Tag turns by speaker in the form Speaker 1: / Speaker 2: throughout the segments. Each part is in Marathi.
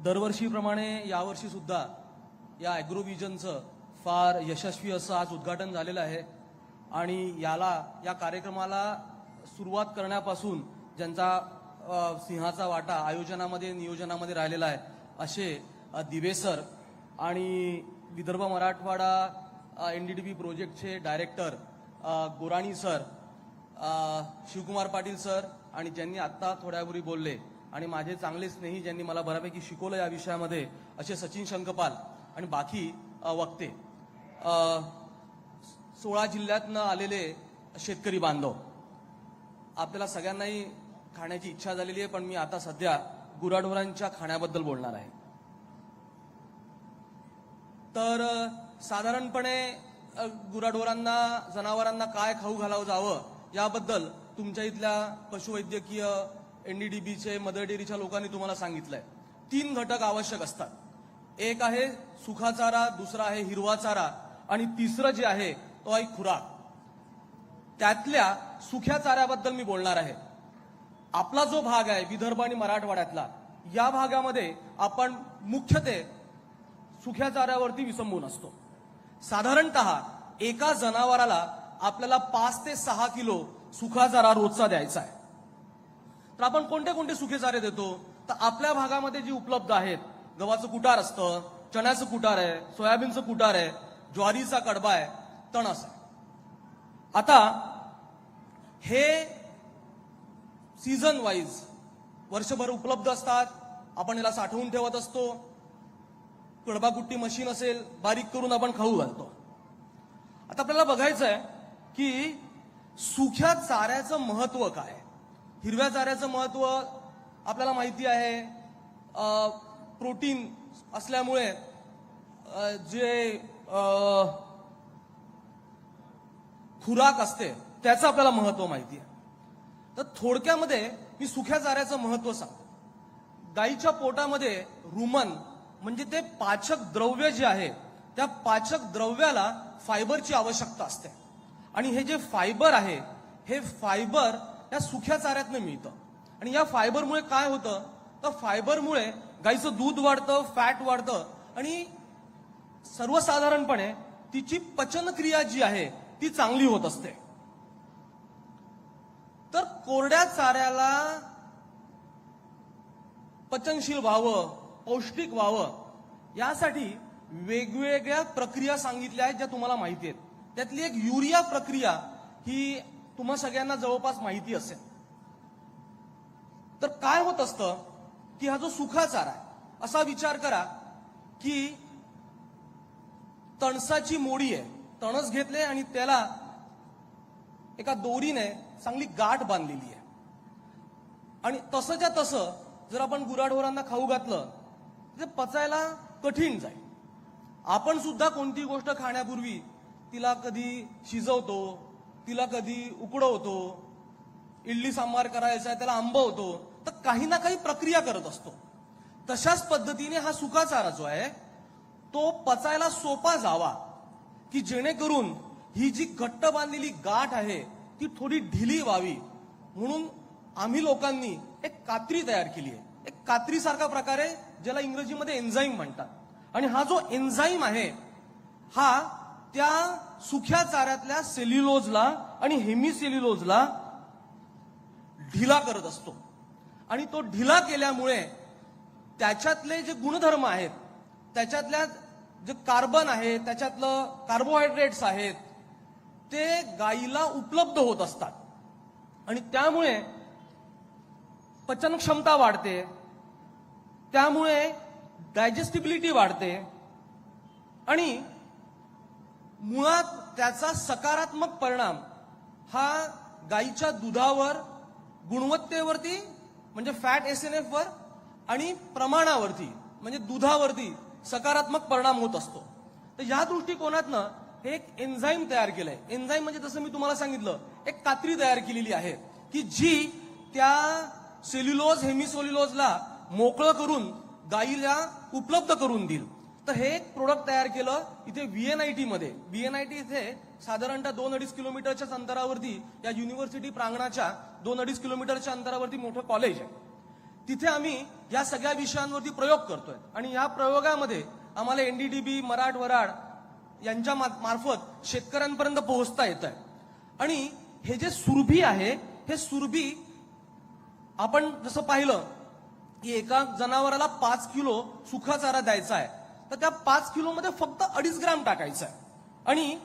Speaker 1: दरवर्षीप्रमाणे यावर्षी सुद्धा या ॲग्रोव्हिजनचं फार यशस्वी असं आज उद्घाटन झालेलं आहे आणि या कार्यक्रमाला सुरुवात करण्यापासून ज्यांचा सिंहाचा वाटा आयोजनामध्ये नियोजनामध्ये राहिलेला आहे असे दिवे सर आणि विदर्भ मराठवाडा एनडीडीबी प्रोजेक्टचे director Gorani sir, Shivkumar Patil sir आणि ज्यांनी आत्ता थोड्यापूर्वी बोलले आणि माझे चांगले स्नेही ज्यांनी मला बऱ्यापैकी शिकवलं या विषयामध्ये असे सचिन शंकपाल आणि बाकी वक्ते, 16 जिल्ह्यातनं आलेले शेतकरी बांधव, आपल्याला सगळ्यांनाही खाण्याची इच्छा झालेली आहे, पण मी आता सध्या गुराढोरांच्या खाण्याबद्दल बोलणार आहे. तर साधारणपणे गुराढोरांना जनावरांना काय खाऊ घालावं जावं याबद्दल तुमच्या इथल्या पशुवैद्यकीय एनडीडीबीचे मदर डेअरीच्या लोकांनी तुम्हाला सांगितलंय. 3 घटक आवश्यक असतात. एक आहे सुखा चारा, दुसरा आहे हिरवा चारा आणि तिसरं जे आहे तो आहे खुराक. त्यातल्या सुख्या चाऱ्याबद्दल मी बोलणार आहे. आपला जो भाग आहे विदर्भ आणि मराठवाड्यातला, या भागामध्ये आपण मुख्यत्वे सुख्या चाऱ्यावरती विसंबून असतो. साधारणतः एका जनावराला आपल्याला 5 ते 6 किलो सुखा चारा रोजचा द्यायचा आहे. तर आपण कोणते कोणते सुखे चारे देतो? तर आपल्या भागामध्ये जे उपलब्ध आहेत, गव्हाचं कुटार असतं, चण्याचं कुटार आहे, सोयाबीनचं कुटार आहे, ज्वारीचा कडबा आहे, तणस आहे. आता हे सीझन वाईज वर्षभर उपलब्ध असतात. आपण याला साठवून ठेवत असतो. कडबाकुट्टी मशीन असेल, बारीक करून आपण खाऊ घालतो. आता आपल्याला बघायचं आहे की सुख्या चाऱ्याचं महत्व काय. हिरव्या चाऱ्याचं महत्व आपल्याला माहिती आहे. प्रोटीन असल्यामुळे जे खुराक असते त्याचं आपल्याला महत्व माहिती आहे. तर थोडक्यामध्ये मी सुख्या चाऱ्याचं महत्व सांगतो. गाईच्या पोटामध्ये रुमन म्हणजे ते पाचक द्रव्य जे आहे, त्या पाचक द्रव्याला फायबरची आवश्यकता असते आणि हे जे फायबर आहे, हे फायबर या सुख्या चाऱ्यातनं मिळतं. आणि या फायबरमुळे काय होतं, तर फायबरमुळे गाईचं दूध वाढतं, फॅट वाढतं आणि सर्वसाधारणपणे तिची पचनक्रिया जी आहे ती चांगली होत असते. तर कोरड्या चाऱ्याला पचनशील व्हावं, पौष्टिक व्हावं यासाठी वेगवेगळ्या प्रक्रिया सांगितल्या आहेत ज्या तुम्हाला माहिती आहेत. त्यातली एक युरिया प्रक्रिया ही तुम्हा सगळ्यांना जवळपास माहिती असेल. तर काय होत असतं की हा जो सुखा चारा आहे, असा विचार करा की तणसाची मोडी आहे, तणस घेतले आणि त्याला एका दोरीने चांगली गाठ बांधलेली आहे आणि तसंच्या तसं जर आपण गुराढोरांना खाऊ घातलं ते पचायला कठीण जाईल. आपण सुद्धा कोणती गोष्ट खाण्यापूर्वी तिला कधी शिजवतो, तिला कधी उकडवतो, इडली सांबार करायचा आहे त्याला आंबवतो, तर काही ना काही प्रक्रिया करत असतो. तशाच पद्धतीने हा सुका चारा जो आहे तो पचायला सोपा जावा की जेणेकरून ही जी घट्ट बांधलेली गाठ आहे ती थोडी ढिली व्हावी म्हणून आम्ही लोकांनी एक कात्री तयार केली आहे. एक कात्रीसारखा प्रकारे ज्याला इंग्रजीमध्ये एन्झाईम म्हणतात. आणि हा जो एन्झाईम आहे हा त्या सुख्या चाऱ्यातल्या सेल्युलोजला आणि हेमिसेल्युलोजला ढिला करत असतो आणि तो ढिला केल्यामुळे त्याच्यातले जे गुणधर्म आहेत, त्याच्यातल्या जे कार्बन आहे, त्याच्यातलं कार्बोहायड्रेट्स आहेत, ते गायीला उपलब्ध होत असतात आणि त्यामुळे पचन क्षमता वाढते, त्यामुळे डायजेस्टिबिलिटी वाढते आणि मुळात त्याचा सकारात्मक परिणाम हा गायीच्या दुधावर, गुणवत्तेवरती म्हणजे फॅट एसएनएफ वर आणि प्रमाणावरती म्हणजे दुधावरती सकारात्मक परिणाम होत असतो. तर या दृष्टिकोनातनं हे एक एन्झाईम तयार केलंय. एन्झाईम म्हणजे जसं मी तुम्हाला सांगितलं, एक कात्री तयार केलेली आहे की जी त्या सेल्युलोज हेमिसेल्युलोजला मोकळं करून गायीला उपलब्ध करून देईल. तर हे एक प्रोडक्ट तयार केलं इथे VNIT मध्ये. VNIT इथे साधारणतः 2-2.5 किलोमीटरच्या अंतरावरती या युनिव्हर्सिटी प्रांगणाच्या 2-2.5 किलोमीटरच्या अंतरावरती मोठं कॉलेज आहे. तिथे आम्ही या सगळ्या विषयांवरती प्रयोग करतोय आणि या प्रयोगामध्ये आम्हाला एनडीडीबी, मराठवराड यांच्या मार्फत शेतकऱ्यांपर्यंत पोहोचता येत आहे. आणि हे जे सुरभी आहे, हे सुरभी आपण जसं पाहिलं की एका जनावराला 5 किलो सुखा चारा द्यायचा आहे, तर त्या 5 किलोमध्ये फक्त 2.5 ग्रॅम टाकायचं आहे. आणि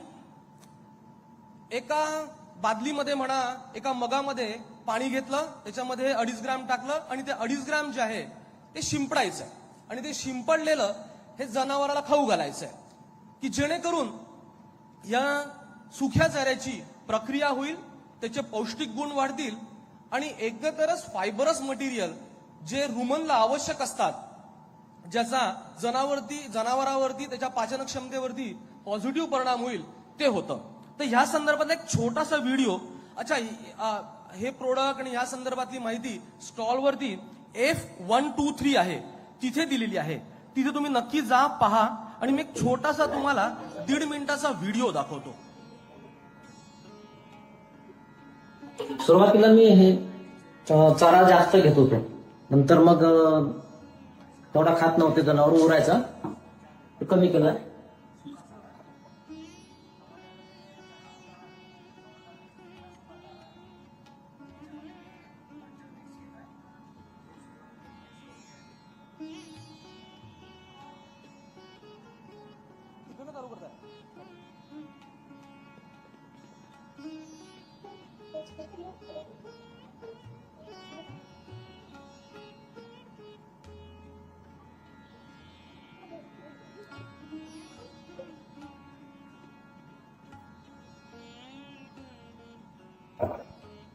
Speaker 1: एका बादलीमध्ये म्हणा, एका मगामध्ये पाणी घेतलं, त्याच्यामध्ये 2.5 ग्रॅम टाकलं आणि ते 2.5 ग्रॅम जे आहे ते शिंपडायचं आहे. आणि ते शिंपडलेलं हे जनावराला खाऊ घालायचं आहे, की जेणेकरून या सुख्या चाऱ्याची प्रक्रिया होईल, त्याचे पौष्टिक गुण वाढतील आणि एकंदरच फायबरस मटेरियल जे रुमनला आवश्यक असतात, ज्याचा जनावरावरती त्याच्या पाचन क्षमतेवरती पॉझिटिव्ह परिणाम होईल, ते होतं. तर ह्या संदर्भात एक छोटासा व्हिडिओ. अच्छा, हे प्रोडक्ट आणि ह्या संदर्भातली माहिती स्टॉलवरती F123 आहे, तिथे दिलेली आहे. तिथे तुम्ही नक्की जा, पहा. आणि मी एक छोटासा तुम्हाला 1.5 मिनिटाचा व्हिडिओ दाखवतो.
Speaker 2: सुरुवातीला मी हे चारा जास्त घेत होतो, नंतर मग थोडा खात नव्हते, जनावर उरायचा, कमी केला.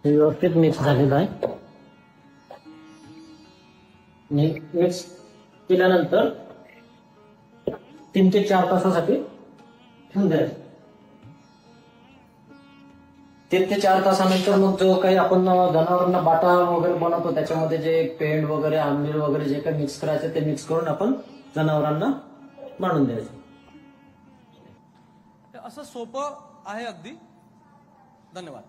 Speaker 2: व्यवस्थित मिक्स झालेलं आहे. मिक्स केल्यानंतर 3 ते 4 तासासाठी ठेवून द्यायचं. 3 ते 4 तासानंतर मग जो काही आपण जनावरांना बाटा वगैरे बनवतो, त्याच्यामध्ये जे पेंड वगैरे, आंबील वगैरे जे काही मिक्स करायचं ते मिक्स करून आपण जनावरांना बांधून द्यायचं.
Speaker 1: असं सोपं आहे अगदी. धन्यवाद.